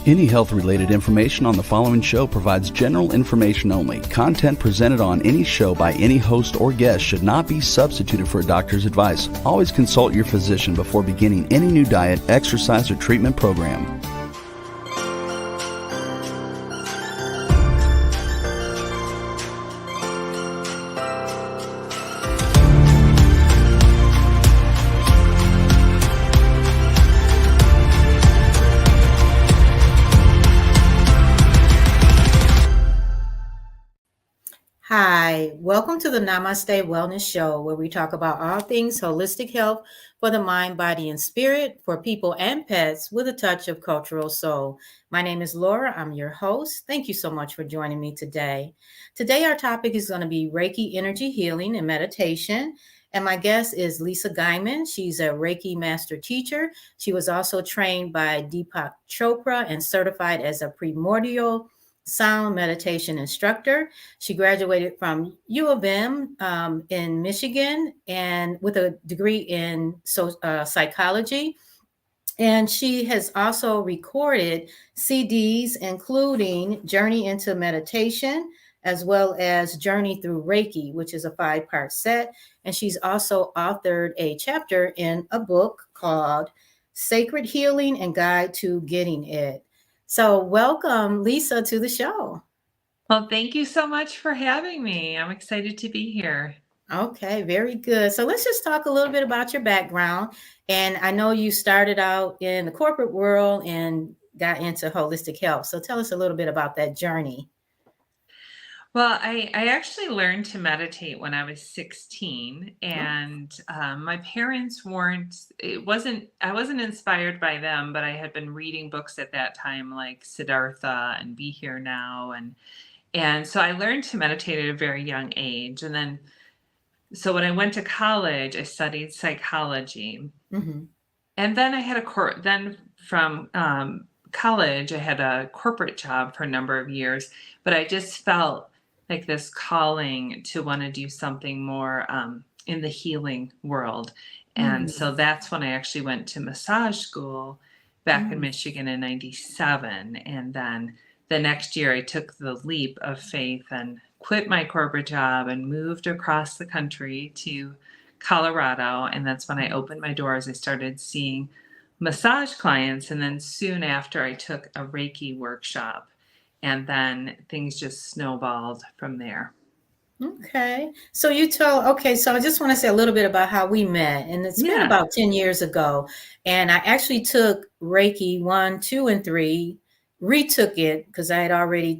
Any health-related information on the following show provides general information only. Content presented on any show by any host or guest should not be substituted for a doctor's advice. Always consult your physician before beginning any new diet, exercise, or treatment program. Hi, welcome to the Namaste Wellness Show, where we talk about all things holistic health for the mind, body, and spirit, for people and pets, with a touch of cultural soul. My name is Laura. I'm your host. Thank you so much for joining me today. Today, our topic is going to be Reiki energy healing and meditation. And my guest is Lisa Guyman. She's a Reiki master teacher. She was also trained by Deepak Chopra and certified as a primordial sound meditation instructor. She graduated from U of M in Michigan and with a degree in psychology. And she has also recorded CDs, including Journey into Meditation, as well as Journey through Reiki, which is a 5-part set. And she's also authored a chapter in a book called Sacred Healing and Guide to Getting It. So welcome, Lisa, to the show. Well, thank you so much for having me. I'm excited to be here. Okay, very good. So let's just talk a little bit about your background. And I know you started out in the corporate world and got into holistic health. So tell us a little bit about that journey. Well, I actually learned to meditate when I was 16, and my parents I wasn't inspired by them, but I had been reading books at that time like Siddhartha and Be Here Now. And so I learned to meditate at a very young age. And then, so when I went to college, I studied psychology. Mm-hmm. And then I had from college, I had a corporate job for a number of years, but I just felt like this calling to want to do something more in the healing world. And so that's when I actually went to massage school back in Michigan in 97. And then the next year I took the leap of faith and quit my corporate job and moved across the country to Colorado. And that's when I opened my doors. I started seeing massage clients. And then soon after, I took a Reiki workshop. And then things just snowballed from there. Okay. So so I just want to say a little bit about how we met. And it's been about 10 years ago. And I actually took Reiki 1, 2, and 3, retook it because I had already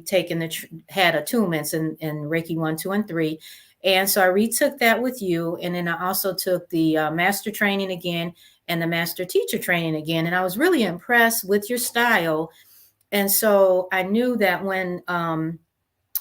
had attunements in Reiki 1, 2, and 3. And so I retook that with you. And then I also took the master training again and the master teacher training again. And I was really impressed with your style. And so I knew that when I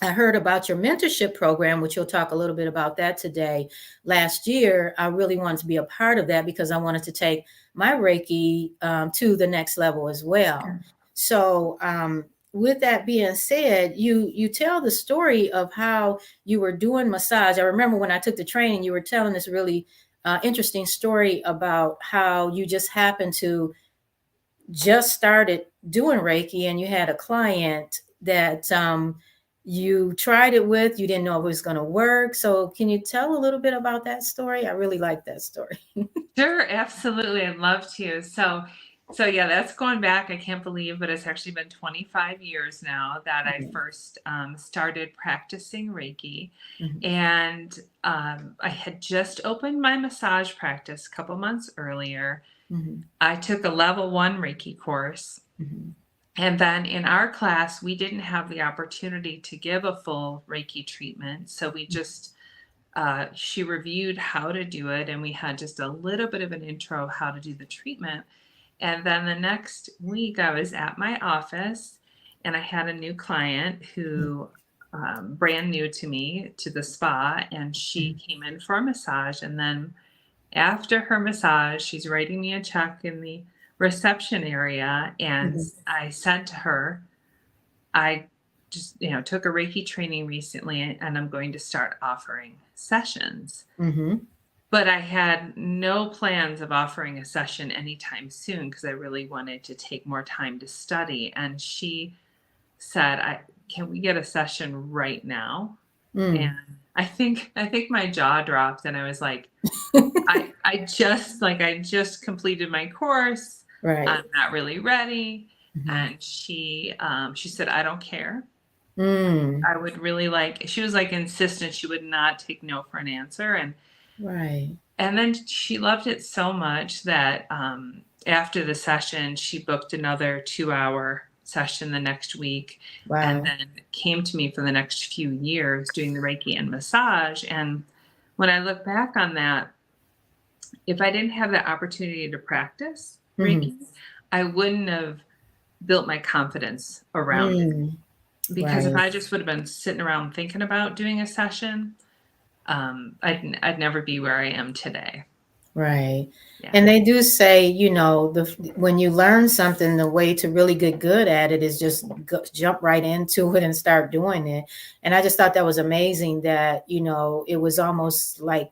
heard about your mentorship program, which you'll talk a little bit about that today, last year, I really wanted to be a part of that because I wanted to take my Reiki to the next level as well. Sure. So with that being said, you tell the story of how you were doing massage. I remember when I took the training, you were telling this really interesting story about how you just happened to just started doing Reiki and you had a client that you tried it with, you didn't know if it was going to work. So can you tell a little bit about that story? I really like that story. Sure, absolutely. I'd love to. So yeah, that's going back. I can't believe, but it's actually been 25 years now that I first started practicing Reiki. And I had just opened my massage practice a couple months earlier. I took a level 1 Reiki course. And then in our class, we didn't have the opportunity to give a full Reiki treatment. So we just, she reviewed how to do it. And we had just a little bit of an intro how to do the treatment. And then the next week I was at my office and I had a new client who brand new to me, to the spa, and she came in for a massage. And then after her massage, she's writing me a check in the reception area. And I said to her, I just, took a Reiki training recently and I'm going to start offering sessions. but I had no plans of offering a session anytime soon because I really wanted to take more time to study. And she said, can we get a session right now? And Mm. I think my jaw dropped and I was like, I just completed my course. Right. I'm not really ready. Mhm. And she said, I don't care. Mm. I would really like, she was like insistent she would not take no for an answer. Right. And then she loved it so much that after the session, she booked another 2-hour session the next week and Wow. then came to me for the next few years doing the Reiki and massage. And when I look back on that, if I didn't have the opportunity to practice Reiki, Mhm. I wouldn't have built my confidence around it. Mm. Because if Right. I just would have been sitting around thinking about doing a session, I'd never be where I am today. Right. Yeah. And they do say, you know, when you learn something, the way to really get good at it is just jump right into it and start doing it. And I just thought that was amazing that, you know, it was almost like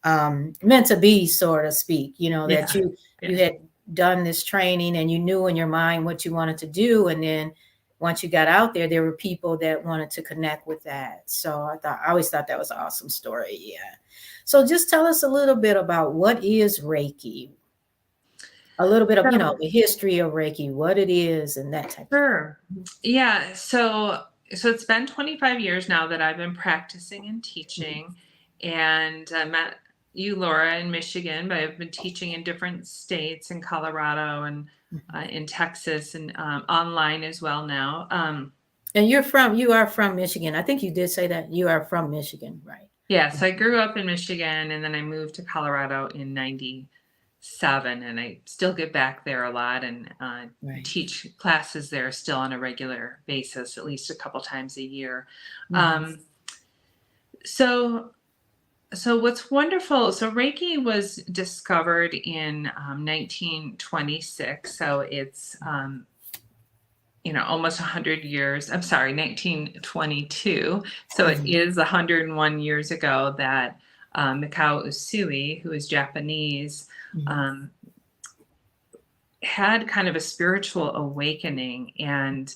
meant to be, so to speak, you know, that Yeah. you Yeah. had done this training and you knew in your mind what you wanted to do. And then once you got out there were people that wanted to connect with that. So I always thought that was an awesome story. Yeah. So just tell us a little bit about what is Reiki, a little bit of, you know, So, the history of Reiki, what it is and that type of sure. thing. Yeah. So it's been 25 years now that I've been practicing and Mhm. teaching. And I met you, Laura, in Michigan, but I've been teaching in different states, in Colorado and Mhm. in Texas, and online as well now. And you are from Michigan. I think you did say that you are from Michigan, right? Yes, I grew up in Michigan and then I moved to Colorado in 97, and I still get back there a lot and Right. teach classes there still on a regular basis, at least a couple times a year. Mhm. Um, so so what's wonderful, so Reiki was discovered in 1926, so it's almost 100 years. I'm sorry, 1922. So it Mhm. is 101 years ago that Mikao Usui, who is Japanese, Mhm. um, had kind of a spiritual awakening, and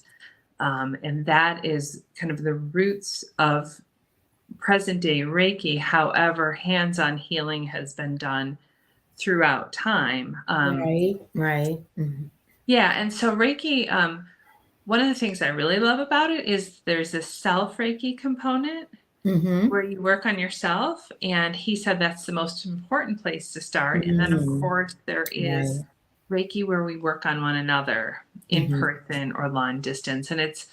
that is kind of the roots of present day Reiki. However, hands-on healing has been done throughout time. Right, right. Mhm. Yeah, and so Reiki. One of the things I really love about it is there's a self Reiki component Mhm. where you work on yourself. And he said that's the most important place to start. And then, of Mm. course, there is Right. Reiki where we work on one another in Mhm. person or long distance. And it's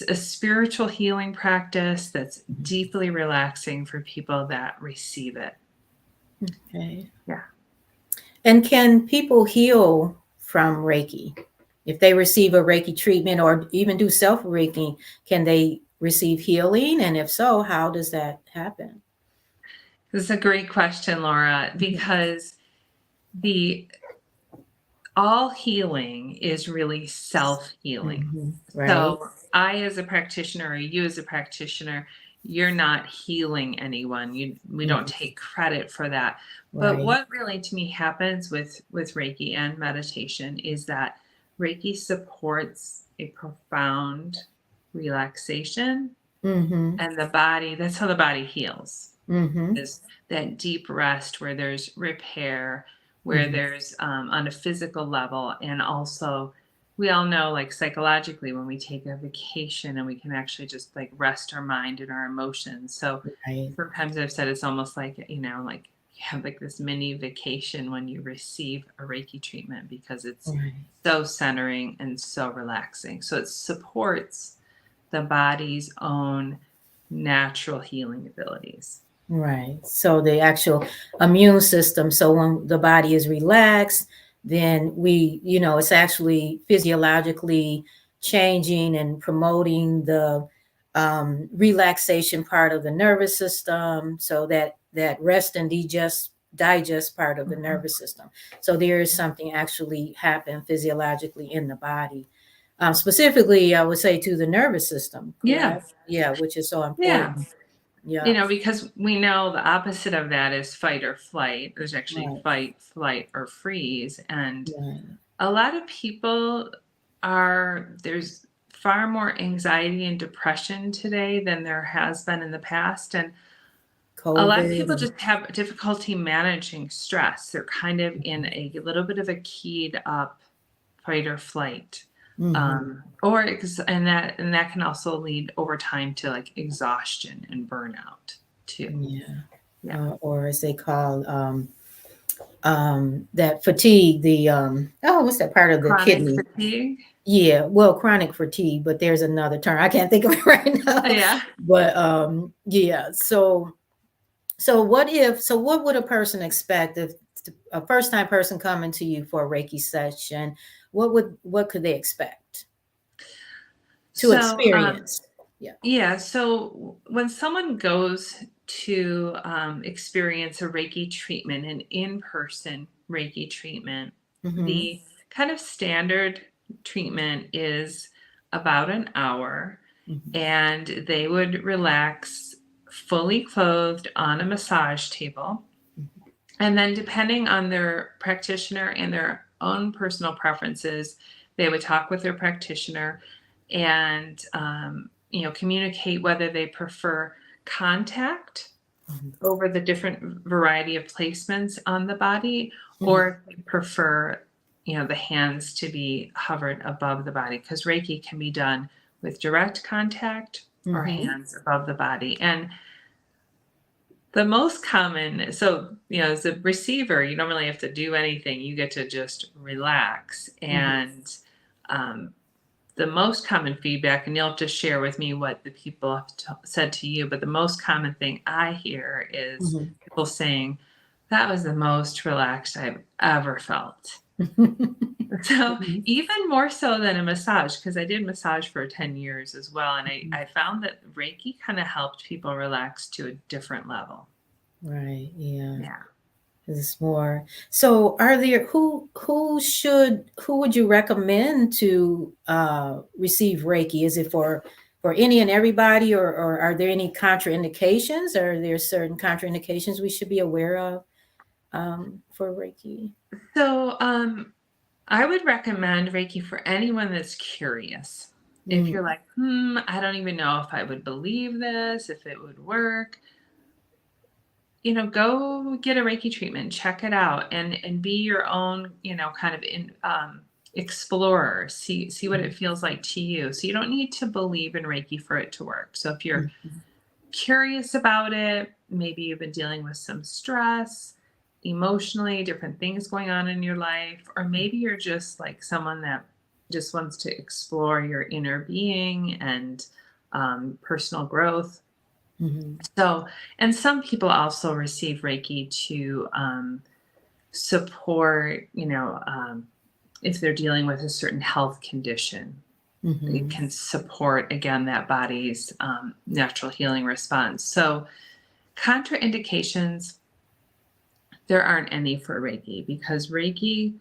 a spiritual healing practice that's Mhm. deeply relaxing for people that receive it. Okay. Yeah. And can people heal from Reiki? If they receive a Reiki treatment or even do self Reiki, can they receive healing? And if so, how does that happen? This is a great question, Laura, Mhm. because the all healing is really self-healing. Mhm. Right. So I, as a practitioner, or you as a practitioner, you're not healing anyone. We don't Mhm. take credit for that. But Right. what really to me happens with Reiki and meditation is that Reiki supports a profound relaxation, Mhm. and the body, that's how the body heals, Mhm. is that deep rest where there's repair, where Mhm. there's on a physical level. And also, we all know, like psychologically, when we take a vacation and we can actually just like rest our mind and our emotions. So Right. sometimes I've said it's almost like, like you have like this mini vacation when you receive a Reiki treatment because it's Right. so centering and so relaxing. So it supports the body's own natural healing abilities. Right. So the actual immune system. So when the body is relaxed, then it's actually physiologically changing and promoting the relaxation part of the nervous system. So that rest and digest part of the Mhm. nervous system. So there is something actually happen physiologically in the body. Specifically, I would say to the nervous system, Yeah. correct? Yeah, which is so Yeah. important. Yeah. Because we know the opposite of that is fight or flight. There's actually Right. fight, flight, or freeze. And Right. a lot of people there's far more anxiety and depression today than there has been in the past. And a lot of COVID people and just have difficulty managing stress. They're kind of in a little bit of a keyed up fight or flight. mhm. And that can also lead over time to like exhaustion and burnout too. Yeah. Yeah. Or as they call that fatigue, the what's that part of the Chronic kidney? fatigue. Yeah, well, chronic fatigue, but there's another term. I can't think of it right now. Yeah. But yeah, what would a person expect if a first time person coming to you for a Reiki session? What could they expect to So, experience? Yeah. yeah. So when someone goes to experience a Reiki treatment, an in-person Reiki treatment, Mm-hmm. the kind of standard treatment is about an hour, Mm-hmm. and they would relax fully clothed on a massage table. And then, depending on their practitioner and their own personal preferences, they would talk with their practitioner and, communicate whether they prefer contact Mm-hmm. over the different variety of placements on the body, Mm-hmm. or if they prefer, the hands to be hovered above the body, because Reiki can be done with direct contact or Mm-hmm. hands above the body. And the most common, so, as a receiver, you don't really have to do anything. You get to just relax. Mm-hmm. And the most common feedback, and you'll have to share with me what the people have said to you, but the most common thing I hear is Mm-hmm. people saying, that was the most relaxed I've ever felt. So even more so than a massage, because I did massage for 10 years as well. And I found that Reiki kind of helped people relax to a different level. Right. Yeah. Yeah. It's more. So are there who would you recommend to receive Reiki? Is it for any and everybody, or are there any contraindications? Are there certain contraindications we should be aware of for Reiki? So I would recommend Reiki for anyone that's curious. If Mm, you're like, I don't even know if I would believe this, if it would work, go get a Reiki treatment, check it out, and be your own, kind of explorer. See what it feels like to you. So you don't need to believe in Reiki for it to work. So if you're mm, curious about it, maybe you've been dealing with some stress, emotionally, different things going on in your life, or maybe you're just like someone that just wants to explore your inner being and personal growth. mhm, So, and some people also receive Reiki to support, if they're dealing with a certain health condition. It mhm. can support, again, that body's natural healing response. So, contraindications, there aren't any for Reiki, because Reiki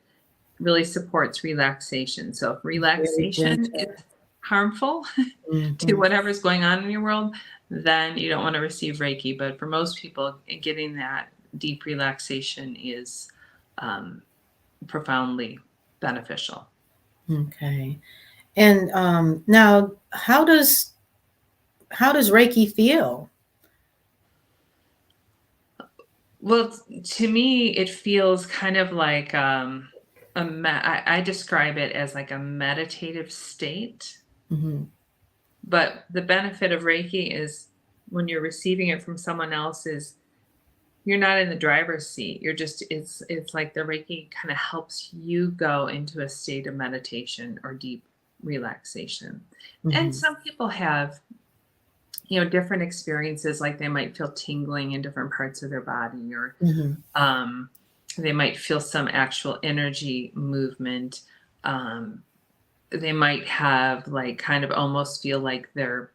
really supports relaxation. So, if It's very relaxation gentle. is harmful to Mhm. whatever's going on in your world, then you don't want to receive Reiki. But for most people, getting that deep relaxation is profoundly beneficial. Okay. And now, how does Reiki feel? Well, to me, it feels kind of like I describe it as like a meditative state. Mhm. But the benefit of Reiki is when you're receiving it from someone else is you're not in the driver's seat. You're just it's like the Reiki kind of helps you go into a state of meditation or deep relaxation. And Mhm. some people have, different experiences, like they might feel tingling in different parts of their body, or Mhm. um, they might feel some actual energy movement. Um, they might have like kind of almost feel like they're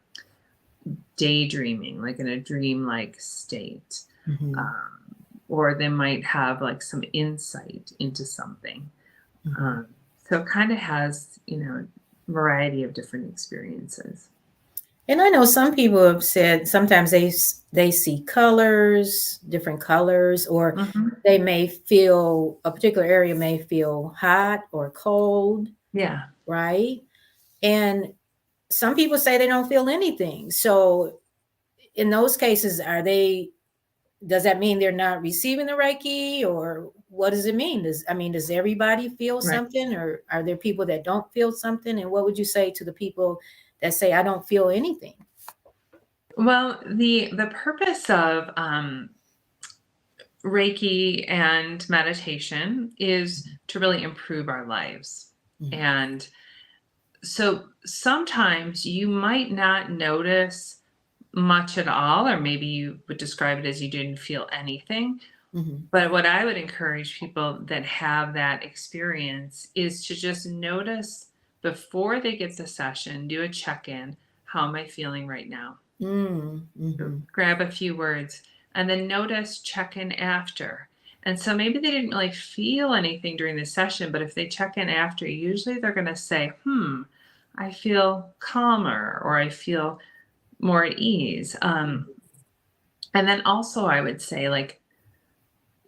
daydreaming, like in a dream-like state. Mhm. Um, or they might have like some insight into something. Mhm. Um, so it kind of has, variety of different experiences. And I know some people have said sometimes they see colors, different colors, or Mm-hmm. they may feel a particular area may feel hot or cold, Yeah. right? And some people say they don't feel anything. So in those cases, does that mean they're not receiving the Reiki, or what does it mean? Does everybody feel Right. something, or are there people that don't feel something? And what would you say to the people that say, I don't feel anything? Well, the purpose of Reiki and meditation is to really improve our lives. Mhm. And so sometimes you might not notice much at all, or maybe you would describe it as you didn't feel anything. Mhm. But what I would encourage people that have that experience is to just notice before they get the session, do a check in. How am I feeling right now? Mm, mhm. Grab a few words, and then notice, check in after. And so maybe they didn't really feel anything during the session, but if they check in after, usually they're going to say, I feel calmer, or I feel more at ease. And then also, I would say, like,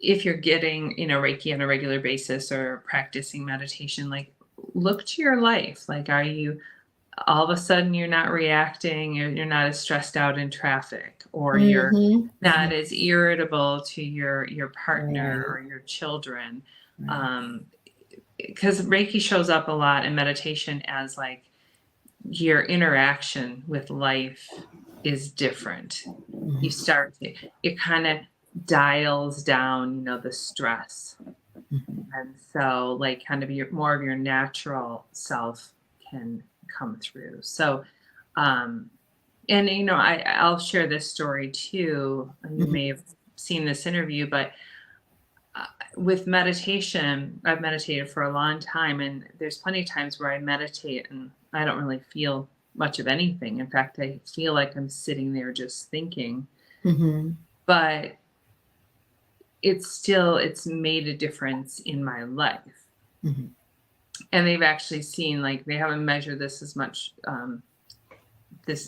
if you're getting, Reiki on a regular basis or practicing meditation, like, look to your life. Like, are you all of a sudden you're not reacting, you're not as stressed out in traffic, or you're Mhm. not as irritable to your partner Right, or your children. right. Um, because Reiki shows up a lot in meditation as like your interaction with life is different. You Mhm. start to, it kind of dials down, the stress. Mhm. And so like kind of more of your natural self can come through. So, um, and I'll share this story too. You Mhm. may have seen this interview, but with meditation, I've meditated for a long time, and there's plenty of times where I meditate and I don't really feel much of anything. In fact, I feel like I'm sitting there just thinking, Mhm. but it's made a difference in my life. Mhm. And they've actually seen, like, they haven't measured this as much.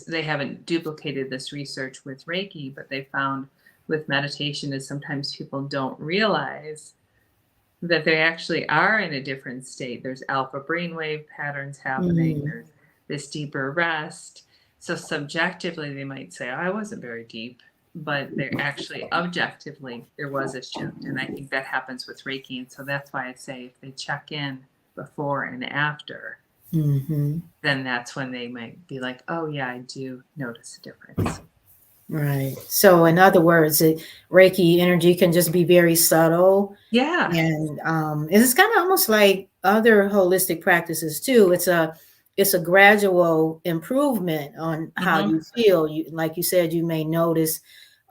They haven't duplicated this research with Reiki, but they found with meditation is sometimes people don't realize that they actually are in a different state. There's alpha brainwave patterns happening. Mhm. There's this deeper rest. So subjectively, they might say, I wasn't very deep, but they're actually objectively, there was a shift. And I think that happens with Reiki. And so that's why I say if they check in before and after, Mhm. then that's when they might be like, oh, yeah, I do notice a difference. Right. So, in other words, Reiki energy can just be very subtle, Yeah. and it's kind of almost like other holistic practices too. It's a gradual improvement on how Hmm. you feel. You, like you said, you may notice,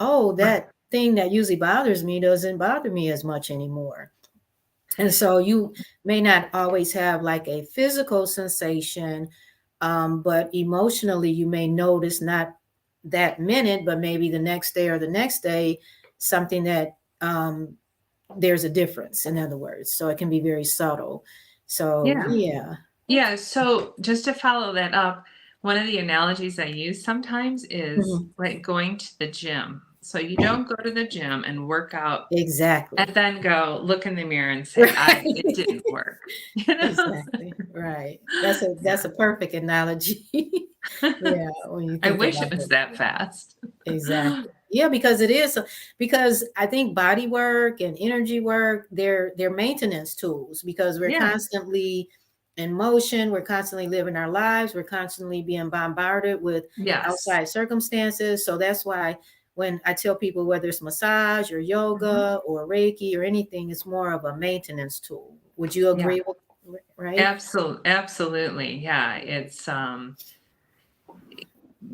oh, that thing that usually bothers me doesn't bother me as much anymore. And so you may not always have like a physical sensation, but emotionally you may notice not that minute, but maybe the next day or the next day, something that there's a difference, in other words. So it can be very subtle. So Yeah. yeah. Yeah. So just to follow that up, one of the analogies I use sometimes is Mhm. like going to the gym. So you don't go to the gym and work out and Exactly. then go look in the mirror and say, it Right. didn't work. You know? Exactly. Right. That's a perfect analogy. Yeah. Yeah, when you I think wish about it was it. that fast. Exactly. Yeah, because it is, because I think body work and energy work, they're maintenance tools, because we're Yeah. constantly in motion, we're constantly living our lives, we're constantly being bombarded with Yes. outside circumstances. So that's why when I tell people whether it's massage or Mhm. yoga or Reiki or anything, it's more of a maintenance tool. Would you Yeah. agree with, right? Absolutely. Yeah. It's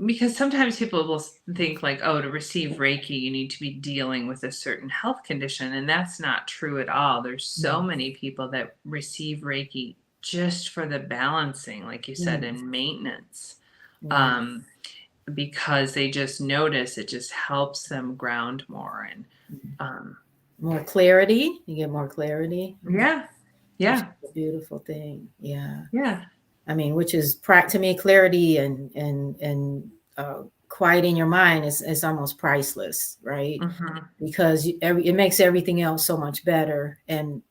because sometimes people will think like, oh, to receive Reiki, you need to be dealing with a certain health condition. And that's not true at all. There's so Mm, many people that receive Reiki just for the balancing, like you said, mm, and maintenance, right. um, because they just notice it just helps them ground more. And Mm. um, More clarity. You get more clarity. yeah, Which yeah, is a beautiful thing. Yeah. yeah, I mean, which is to me, clarity and quieting your mind is almost priceless, right? Mm-hmm. Because it makes everything else so much better, and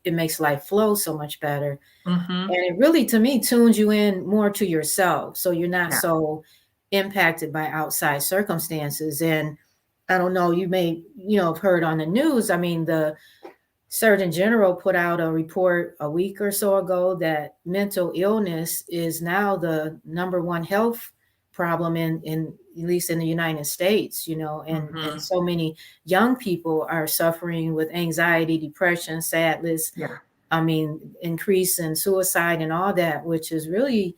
it makes life flow so much better. Mm-hmm. And it really, to me, tunes you in more to yourself, so you're not Yeah. so impacted by outside circumstances. And I don't know, you may have heard on the news. I mean, the Surgeon General put out a report a week or so ago that mental illness is now the number one health problem in at least in the United States, and Mm-hmm. so many young people are suffering with anxiety, depression, sadness. Yeah. I mean, increase in suicide and all that, which is really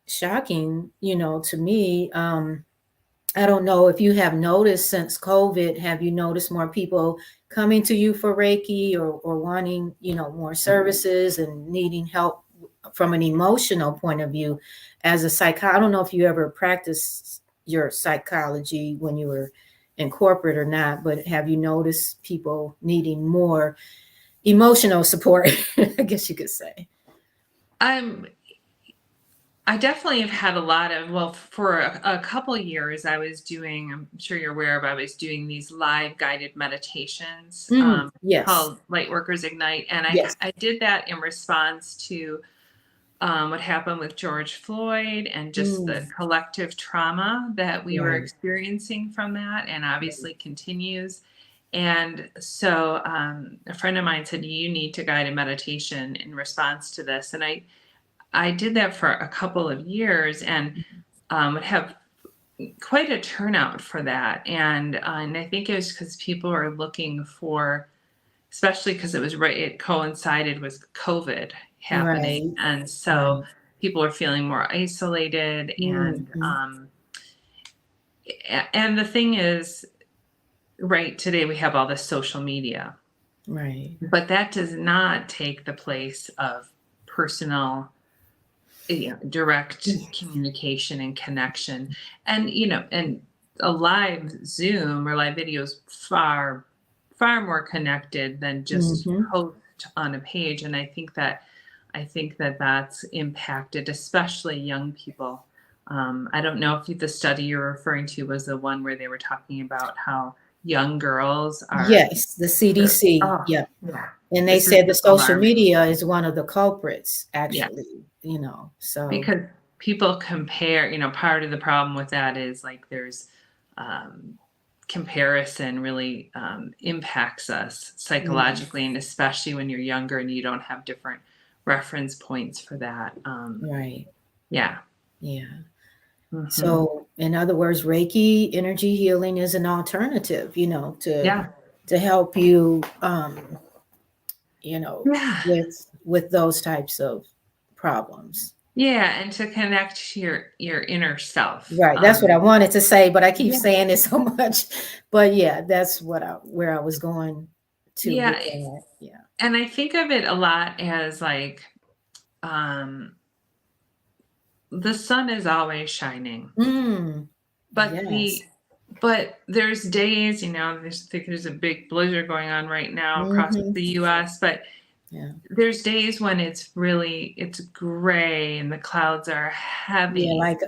shocking, to me. I don't know if you have noticed since COVID, have you noticed more people coming to you for Reiki, or wanting, more services and needing help from an emotional point of view as a I don't know if you ever practiced your psychology when you were in corporate or not, but have you noticed people needing more emotional support? I guess you could say. I definitely have had a lot of, well, for a couple of years, I was doing, I'm sure you're aware of, I was doing these live guided meditations Yes. called Lightworkers Ignite. And Yes. I did that in response to what happened with George Floyd and just the collective trauma that we were Right. experiencing from that, and obviously continues. And so a friend of mine said, you need to guide a meditation in response to this. And I did that for a couple of years, and would have quite a turnout for that. And I think it was because people are looking for, especially because it coincided with COVID happening. Right. And so people are feeling more isolated. And the thing is, right, today we have all this social media, Right. but that does not take the place of personal, direct communication and connection. And and a live Zoom or live video is far more connected than just post on a page. And I think that that's impacted especially young people. I don't know if the study you're referring to was the one where they were talking about how young girls are. Yes, the CDC. Oh, Yeah. yeah. And they This is said the social alarming. media is one of the culprits, Yeah. actually, so. Because people compare, part of the problem with that is like there's comparison really impacts us psychologically, and especially when you're younger and you don't have different reference points for that. Right. Yeah. Yeah. Mm-hmm. So, in other words, Reiki energy healing is an alternative, to help you, Yeah. with those types of problems. Yeah, and to connect to your inner self. Right. That's what I wanted to say, but I keep Yeah. saying it so much. But yeah, that's where I was going to. Yeah. With that. Yeah. And I think of it a lot as like the sun is always shining. But Yes. but there's days, there's a big blizzard going on right now across the US, but there's days when it's gray and the clouds are heavy. Yeah, like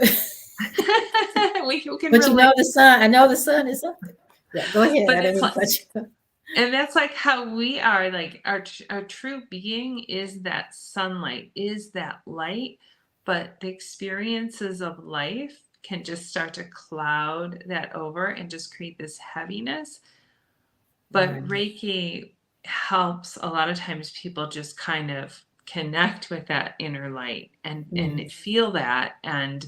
we can but relate. the sun, I know the sun is up there. Yeah, go ahead. But I didn't it's touch you. And that's like how we are, like our true being is that sunlight, is that light, but the experiences of life can just start to cloud that over and just create this heaviness. But Reiki helps a lot of times people just kind of connect with that inner light and feel that, and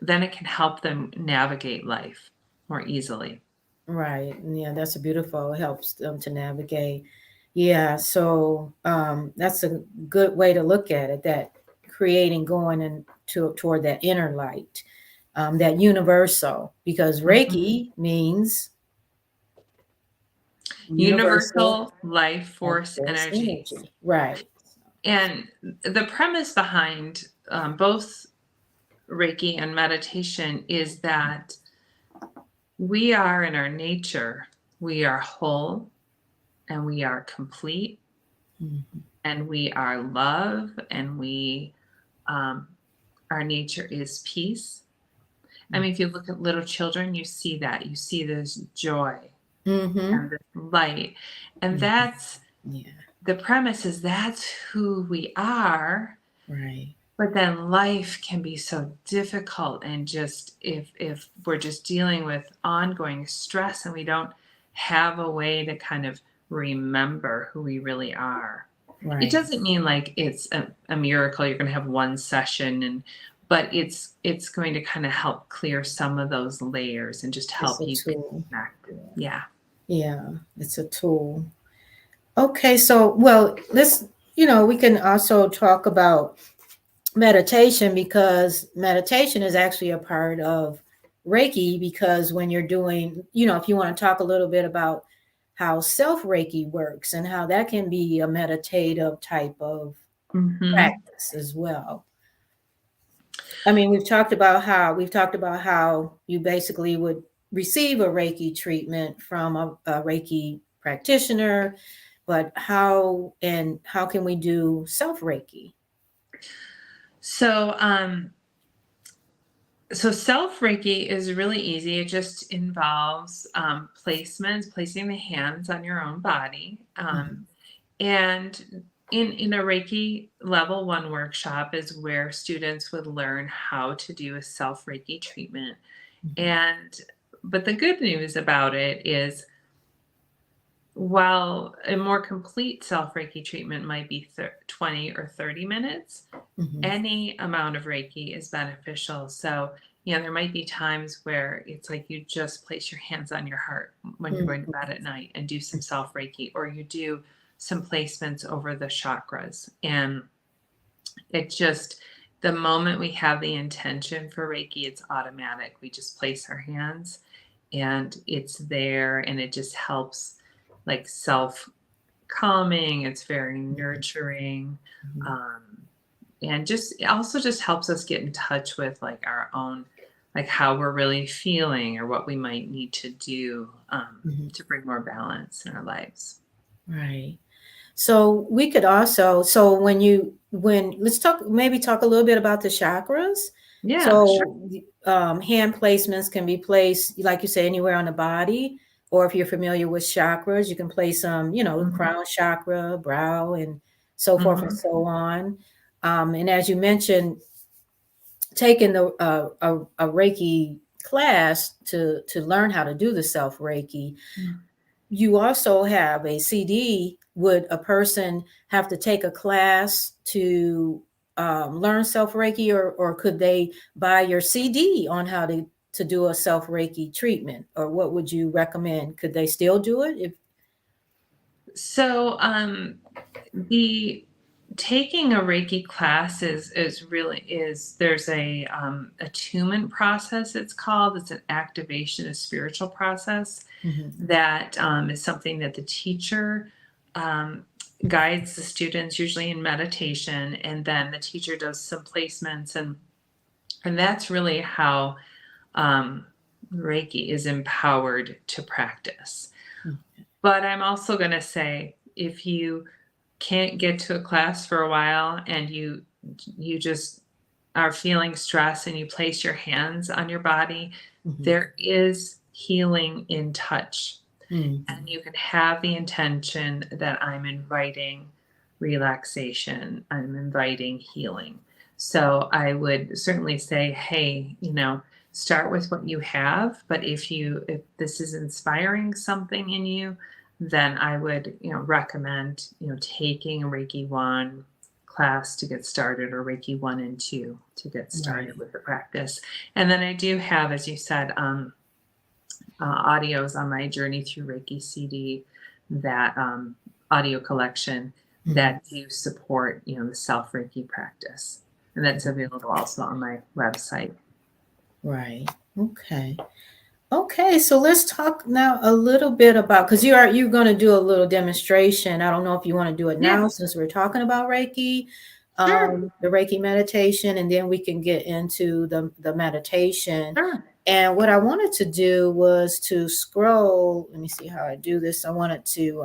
then it can help them navigate life more easily. Right. Yeah, that's beautiful. It helps them to navigate. Yeah. So that's a good way to look at it, that creating, going toward that inner light, that universal, because Reiki means universal life force energy. Right. And the premise behind both Reiki and meditation is that we are, in our nature, we are whole and we are complete, and we are love, and our nature is peace. I mean, if you look at little children, you see that. You see this joy Mm-hmm. and this light. And Mm-hmm. that's Yeah. the premise is that's who we are. Right. But then life can be so difficult, and just if we're just dealing with ongoing stress and we don't have a way to kind of remember who we really are. It Right. doesn't mean like it's a miracle you're going to have one session, but it's going to kind of help clear some of those layers and just It's help a you tool. connect. Yeah. Yeah. It's a tool. Okay. So, well, we can also talk about meditation, because meditation is actually a part of Reiki, because when you're doing, if you want to talk a little bit about how self Reiki works and how that can be a meditative type of Mm-hmm. practice as well. I mean, we've talked about how you basically would receive a Reiki treatment from a Reiki practitioner, but how can we do self Reiki? So, so self Reiki is really easy. It just involves placing the hands on your own body. Mhm. And in a Reiki level 1 workshop is where students would learn how to do a self Reiki treatment. Mhm. And but the good news about it is, while a more complete self Reiki treatment might be 20 or 30 minutes, Mhm. any amount of Reiki is beneficial. So, there might be times where it's like you just place your hands on your heart when you're going to Mhm. bed at night and do some self Reiki, or you do some placements over the chakras. And it just, the moment we have the intention for Reiki, it's automatic. We just place our hands and it's there, and it just helps, like, self calming. It's very nurturing. Mhm. Um, and just it also just helps us get in touch with, like, our own, like, how we're really feeling or what we might need to do Mhm. to bring more balance in our lives. Right. So we could also, so let's talk a little bit about the chakras. Yeah, sure. So hand placements can be placed, like you say, anywhere on the body, or if you're familiar with chakras, you can place them, Hmm. crown chakra, brow, and so forth and Hmm. so on. And as you mentioned, taking a Reiki class to learn how to do the self Reiki, you also have a CD. Would a person have to take a class to learn self Reiki, or could they buy your CD on how to do a self Reiki treatment? Or what would you recommend? Could they still do it? If So, the taking a Reiki class is there's a attunement process. It's called. It's an activation, a spiritual process Mhm. that is something that the teacher um, guides the students, usually in meditation, and then the teacher does some placements, and that's really how um, Reiki is empowered to practice. But I'm also going to say, if you can't get to a class for a while and you just are feeling stress and you place your hands on your body, Mhm. there is healing in touch. And Mhm. you can have the intention that I'm inviting relaxation, I'm inviting healing. So I would certainly say, hey, start with what you have. But if this is inspiring something in you, then I would, recommend, taking a Reiki 1 class to get started, or Reiki 1 and 2 to get started Right. with the practice. And then I do have, as you said, audios on my Journey Through Reiki CD, that audio collection Mhm. that do support, the self Reiki practice. And that's available also on my website. Right. Okay. Okay, so let's talk now a little bit about, because you're going to do a little demonstration. I don't know if you want to do it Yeah, now since we're talking about Reiki, sure, the Reiki meditation, and then we can get into the meditation. sure. And what I wanted to do was to scroll. Let me see how I do this. I wanted to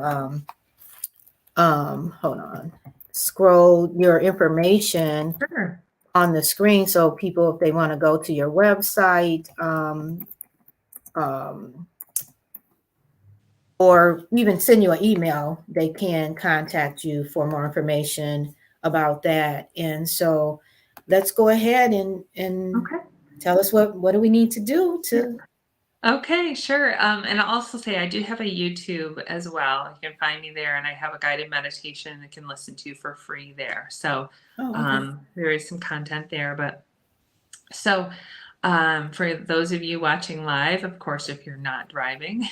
hold on, scroll your information Sure. on the screen. So people, if they want to go to your website, or even send you an email, they can contact you for more information about that. And so let's go ahead and Okay. tell us what do we need to do to. Okay, sure. And I'll also say I do have a YouTube as well. You can find me there, and I have a guided meditation that you can listen to for free there. So Oh, okay. there is some content there. But so for those of you watching live, of course, if you're not driving,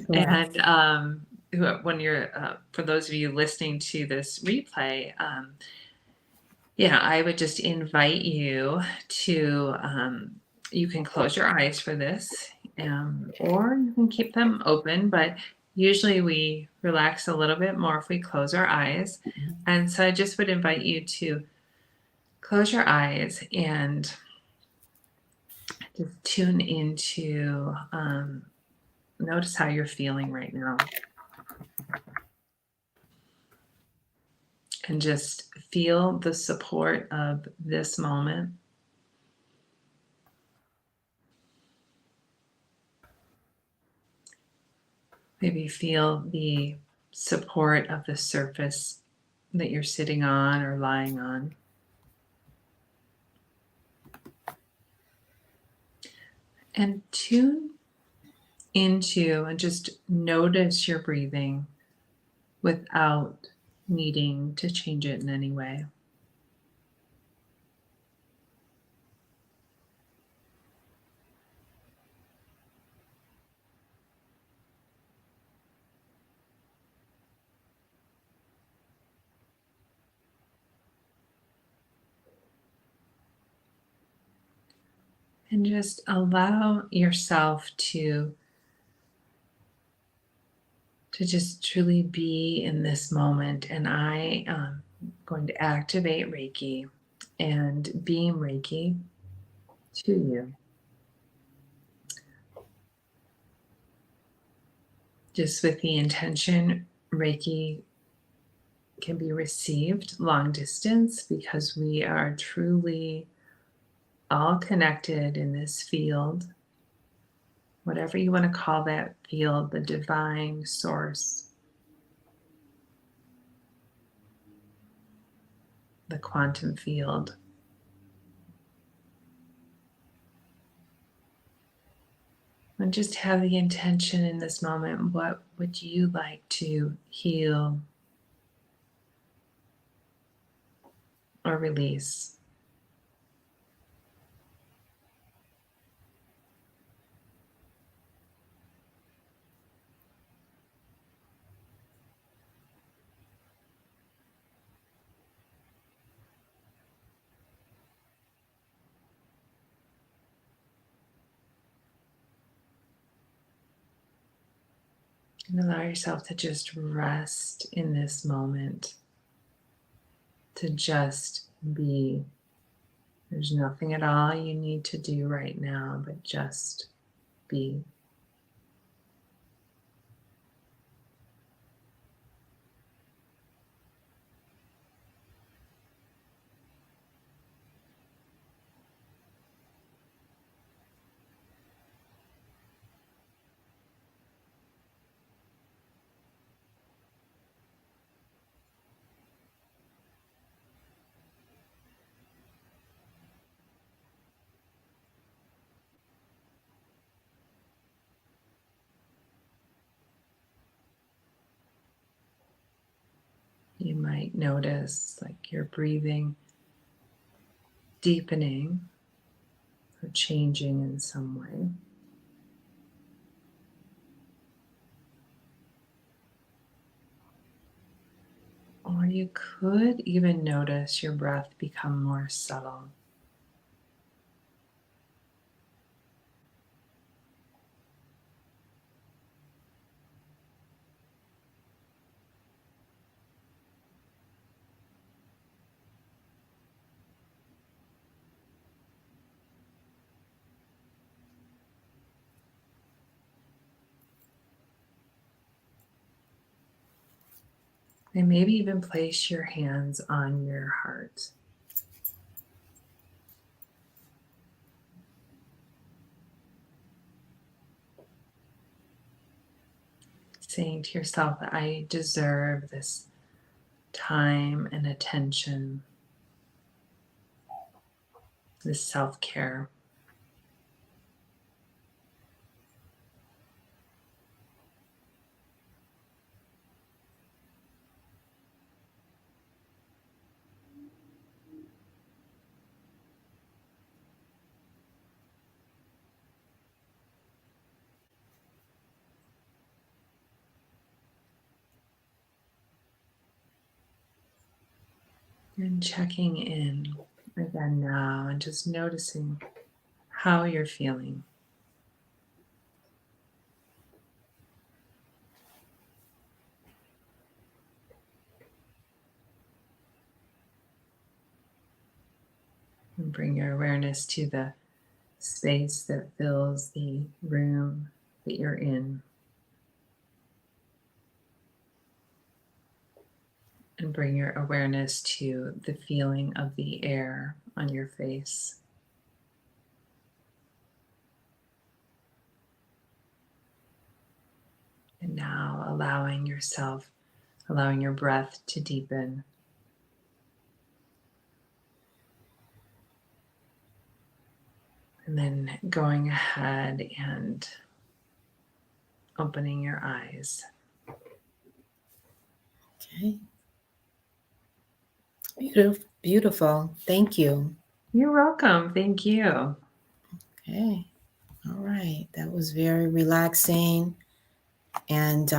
Right. and when you're for those of you listening to this replay, I would just invite you to, you can close your eyes for this, or you can keep them open, but usually we relax a little bit more if we close our eyes. And so I just would invite you to close your eyes and just tune into, notice how you're feeling right now. And just feel the support of this moment. Maybe feel the support of the surface that you're sitting on or lying on. And tune into and just notice your breathing without needing to change it in any way. And just allow yourself to just truly be in this moment. And I am going to activate Reiki and beam Reiki to you. Just with the intention, Reiki can be received long distance because we are truly all connected in this field, whatever you want to call that field, the divine source, the quantum field. And just have the intention in this moment, what would you like to heal or release? And allow yourself to just rest in this moment, to just be. There's nothing at all you need to do right now, but just be. You might notice like your breathing deepening or changing in some way. Or you could even notice your breath become more subtle. And maybe even place your hands on your heart. saying to yourself that I deserve this time and attention, this self-care. And checking in again now and just noticing how you're feeling. And bring your awareness to the space that fills the room that you're in. And bring your awareness to the feeling of the air on your face. And now allowing your breath to deepen. And then going ahead and opening your eyes. Okay. Beautiful. Beautiful. Thank you. You're welcome. Thank you. Okay. All right. That was very relaxing. And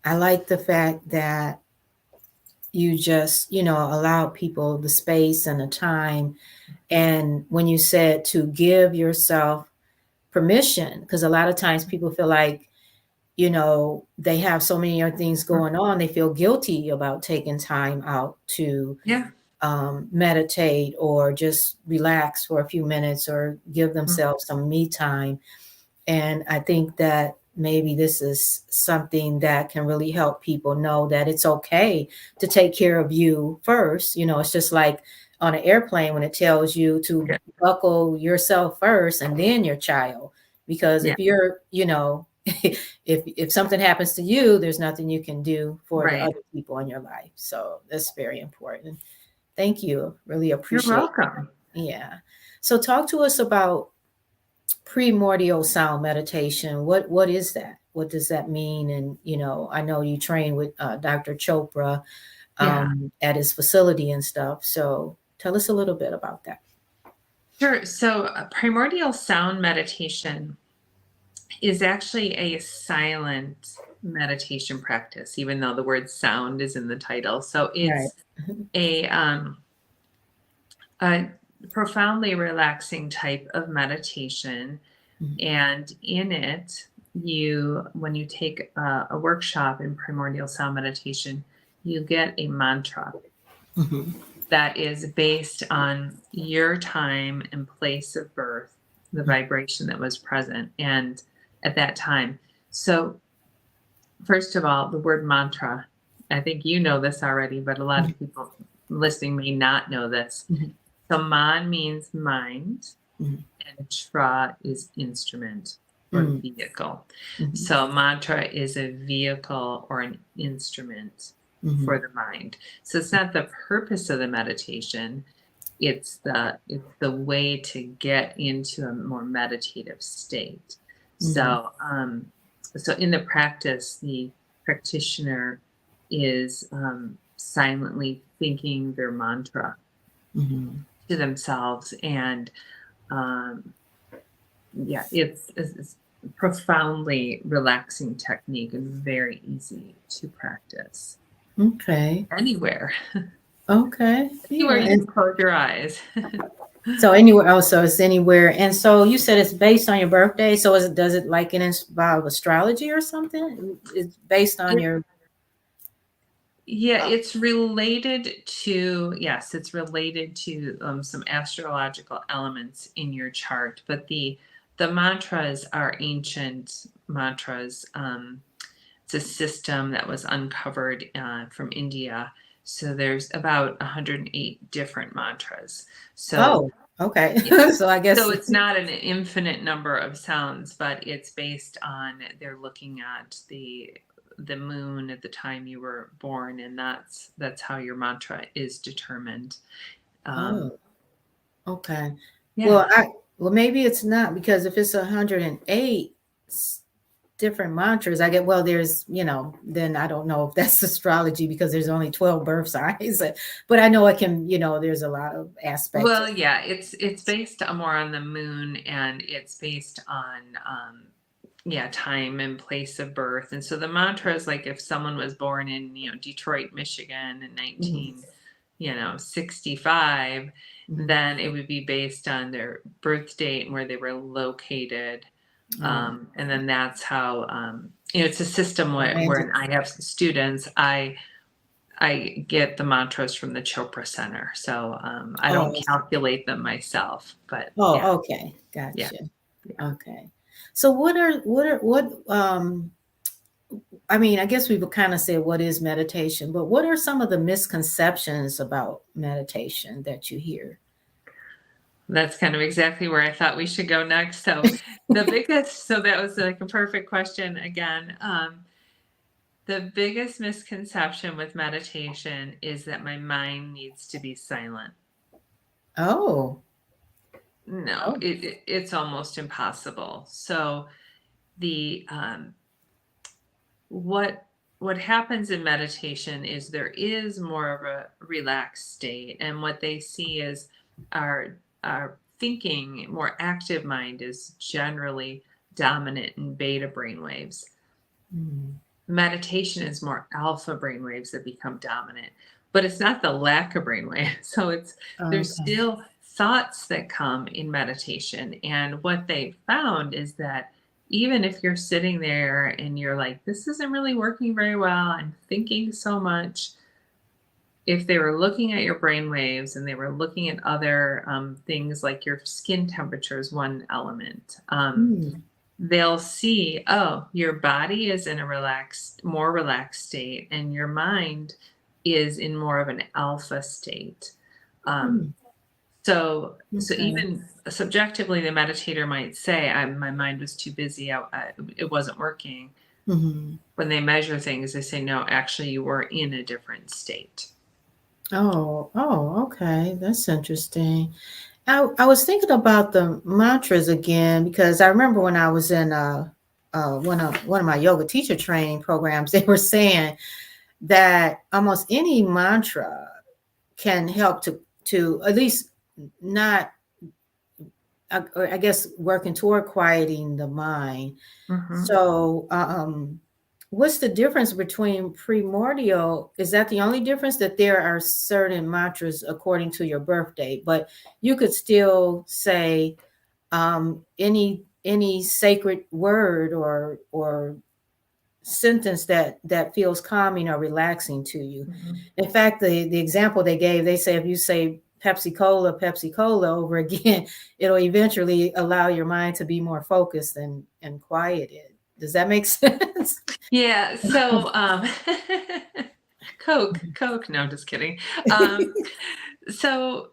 I like the fact that you just, allow people the space and the time. And when you said to give yourself permission, because a lot of times people feel like, they have so many other things going on, they feel guilty about taking time out to meditate or just relax for a few minutes or give themselves some me time. And I think that maybe this is something that can really help people know that it's okay to take care of you first. It's just like on an airplane when it tells you to buckle yourself first and then your child. Because if you're, if something happens to you, there's nothing you can do for the other people in your life. So that's very important. Thank you. Really appreciate it. You're welcome. Yeah. So talk to us about primordial sound meditation. What is that? What does that mean? And, I know you train with Dr. Chopra at his facility and stuff. So tell us a little bit about that. Sure. So primordial sound meditation is actually a silent meditation practice, even though the word sound is in the title. So it's a profoundly relaxing type of meditation. And in it, when you take a workshop in primordial sound meditation, you get a mantra that is based on your time and place of birth, the vibration that was present and at that time. So first of all, the word mantra, I think you know this already, but a lot of people listening may not know this. So man means mind, and tra is instrument or vehicle. So mantra is a vehicle or an instrument for the mind. So it's not the purpose of the meditation. It's the way to get into a more meditative state. So in the practice, the practitioner is silently thinking their mantra to themselves, and it's a profoundly relaxing technique and very easy to practice. Okay. Anywhere. Okay. Anywhere you can close your eyes. So anywhere else, so it's anywhere. And so you said it's based on your birthday. So does it like involve astrology or something? It's based on your. Yeah, it's related to, some astrological elements in your chart, but the mantras are ancient mantras. It's a system that was uncovered from India. So there's about 108 different mantras. So okay. So I guess it's not an infinite number of sounds, but it's based on, they're looking at the the moon at the time you were born, and that's how your mantra is determined. Oh, okay. Yeah. Well, maybe it's not, because if it's 108 different mantras, I get, well, there's, then I don't know if that's astrology, because there's only 12 birth signs. But I know it can, there's a lot of aspects. Well, yeah, it's based more on the moon, and it's based on time and place of birth. And so the mantra is like if someone was born in, Detroit, Michigan in 1965, then it would be based on their birth date and where they were located. And then that's how, it's a system where I have students, I get the mantras from the Chopra Center. So I don't calculate them myself, but okay. Gotcha. Yeah. Okay. So I mean, I guess we would kind of say what is meditation, but what are some of the misconceptions about meditation that you hear? That's kind of exactly where I thought we should go next. So so that was like a perfect question again. The biggest misconception with meditation is that my mind needs to be silent. Oh. No, it's almost impossible. So the what happens in meditation is there is more of a relaxed state, and what they see is our thinking, more active mind is generally dominant in beta brainwaves. Meditation is more alpha brainwaves that become dominant, but it's not the lack of brainwaves. So there's still thoughts that come in meditation. And what they found is that even if you're sitting there and you're like, this isn't really working very well, I'm thinking so much, if they were looking at your brain waves and they were looking at other things like your skin temperature is one element, they'll see, your body is in a more relaxed state, and your mind is in more of an alpha state. So even subjectively, the meditator might say, my mind was too busy, it wasn't working. When they measure things, they say, no, actually, you were in a different state. Oh, okay. That's interesting. I was thinking about the mantras again, because I remember when I was in one of my yoga teacher training programs, they were saying that almost any mantra can help to at least not, I guess, working toward quieting the mind. So what's the difference between primordial? Is that the only difference, that there are certain mantras according to your birth date, but you could still say any sacred word or sentence that feels calming or relaxing to you? In fact, the example they gave, they say if you say Pepsi Cola over again, it'll eventually allow your mind to be more focused and quieted. Does that make sense? Yeah. So, Coke. No, just kidding. So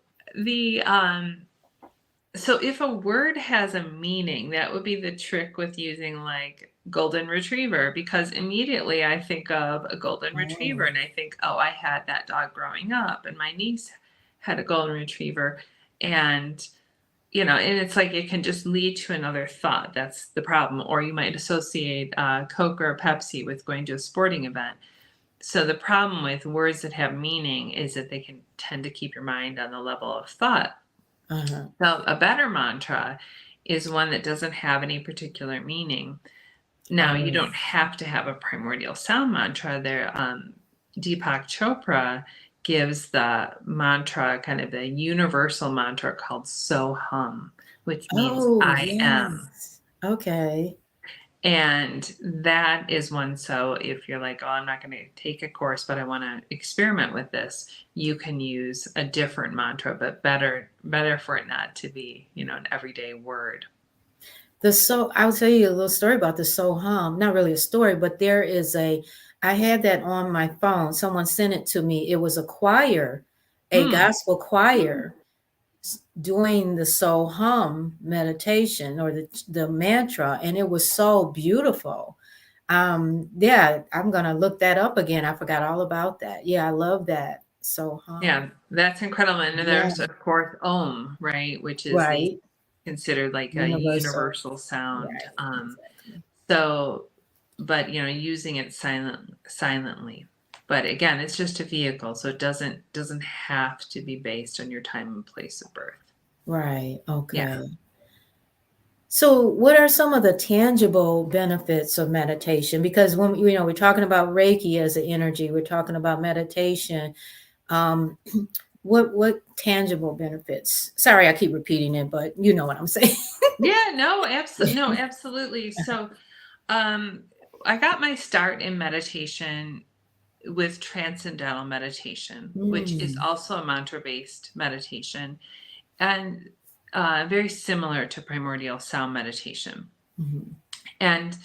so if a word has a meaning, that would be the trick with using like golden retriever, because immediately I think of a golden retriever and I think, I had that dog growing up, and my niece had a golden retriever, and and it's like it can just lead to another thought. That's the problem. Or you might associate Coke or Pepsi with going to a sporting event. So the problem with words that have meaning is that they can tend to keep your mind on the level of thought. So a better mantra is one that doesn't have any particular meaning. Now, you don't have to have a primordial sound mantra. There, Deepak Chopra gives the mantra, kind of the universal mantra called So Hum, which means I am. Okay. And that is one. So if you're like, I'm not going to take a course, but I want to experiment with this, you can use a different mantra, but better for it not to be, an everyday word. I'll tell you a little story about the So Hum. Not really a story, but there is I had that on my phone. Someone sent it to me. It was a choir, a gospel choir, doing the So Hum meditation or the mantra, and it was so beautiful. Yeah, I'm going to look that up again. I forgot all about that. Yeah, I love that. So, Yeah, that's incredible. And then yeah, there's, of course, Om, right, which is the right. considered like a Universal. universal sound. Right. Exactly. So, but using it silently. But again, it's just a vehicle, so it doesn't have to be based on your time and place of birth. Right. Okay. Yeah. So, what are some of the tangible benefits of meditation? Because when we're talking about Reiki as an energy, we're talking about meditation. Um, what tangible benefits? Sorry, I keep repeating it, but you know what I'm saying. Yeah, no, absolutely. So, I got my start in meditation with transcendental meditation, which is Mm, also a mantra-based meditation, and very similar to primordial sound meditation. mhm, And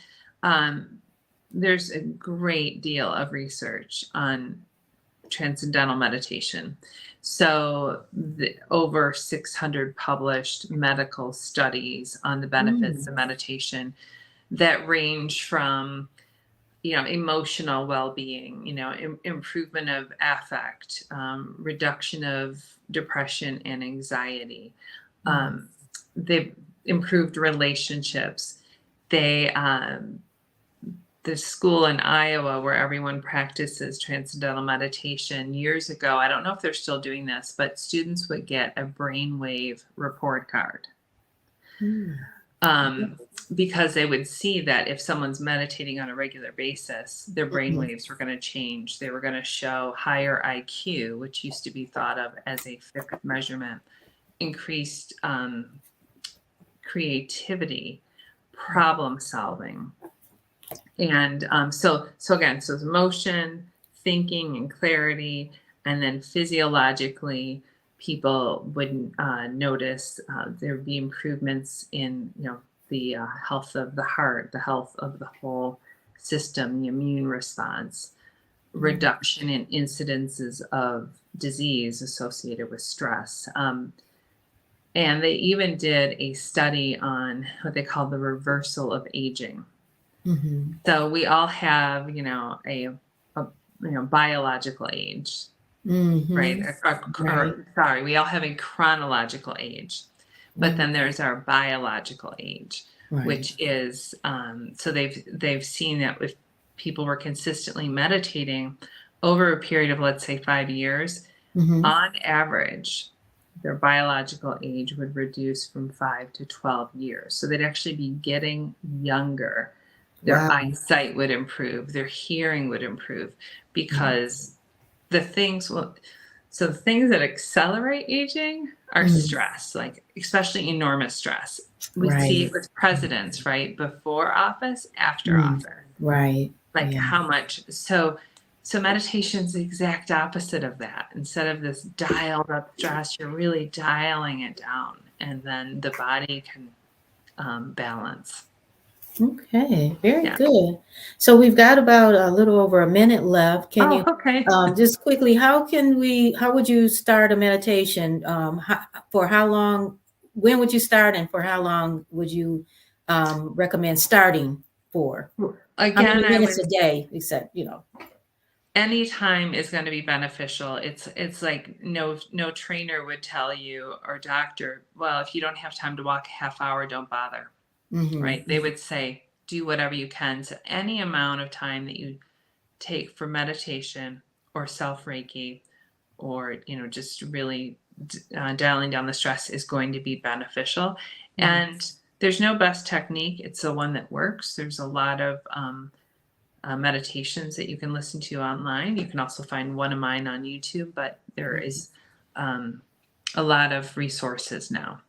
there's a great deal of research on transcendental meditation. So, over 600 published medical studies on the benefits mm, of meditation that range from emotional well-being, improvement of affect, reduction of depression and anxiety. mm, Um, they've improved relationships. They The school in Iowa where everyone practices transcendental meditation years ago. I don't know if they're still doing this, but students would get a brainwave report card. mm. Because they would see that if someone's meditating on a regular basis, their brain Mhm. waves were going to change. They were going to show higher IQ, which used to be thought of as a fixed measurement, increased creativity, problem solving. And so again, so it's emotion, thinking, and clarity, and then physiologically, people would notice there would be improvements in the health of the heart, the health of the whole system, the immune response, Mm. reduction in incidences of disease associated with stress. And they even did a study on what they call the reversal of aging. Mhm. So we all have, a biological age, right? Mhm. Right. Sorry, we all have a chronological age, but Mm. then there's our biological age, Right. which is so they've seen that if people were consistently meditating over a period of, let's say, 5 years, Mhm. on average, their biological age would reduce from 5 to 12 years. So they'd actually be getting younger. Their Wow. eyesight would improve, their hearing would improve, Mm. because the things will so the things that accelerate aging are Mm. stress, like especially enormous stress. We see Right. it with presidents, right? Before office, after Mm. office. Right. Like Yeah. how much so meditation is the exact opposite of that. Instead of this dialed up stress, you're really dialing it down, and then the body can balance. Okay, very Yeah. good. So we've got about a little over a minute left. Can Oh, you okay. just quickly, how would you start a meditation? For how long, when would you start, and for how long would you recommend starting for? How Again, many I minutes would a day, except, any time is going to be beneficial. It's like no trainer would tell you, or doctor, well, if you don't have time to walk a half hour, don't bother, Mhm. right? They would say do whatever you can. So any amount of time that you take for meditation or self Reiki, or just really dialing down the stress, is going to be beneficial. Mhm. And there's no best technique. It's the one that works. There's a lot of meditations that you can listen to online. You can also find one of mine on YouTube, but there is um, a lot of resources now.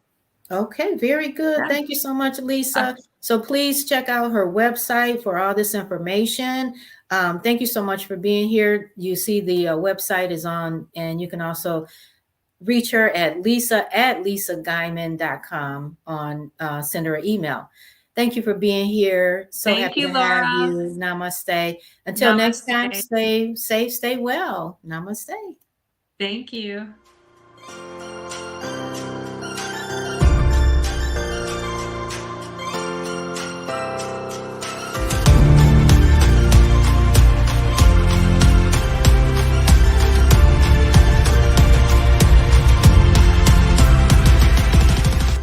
Okay, very good. Yeah. Thank you so much, Uh, Lisa. So please check out her website for all this information. Thank you so much for being here. You see the website is on, and you can also reach her at lisa@lisaguyman.com on send her an email. Thank you for being here. So Thank happy you, to have Laura. you. Namaste. Until next time, Namaste. stay safe, stay well. Namaste. Thank you.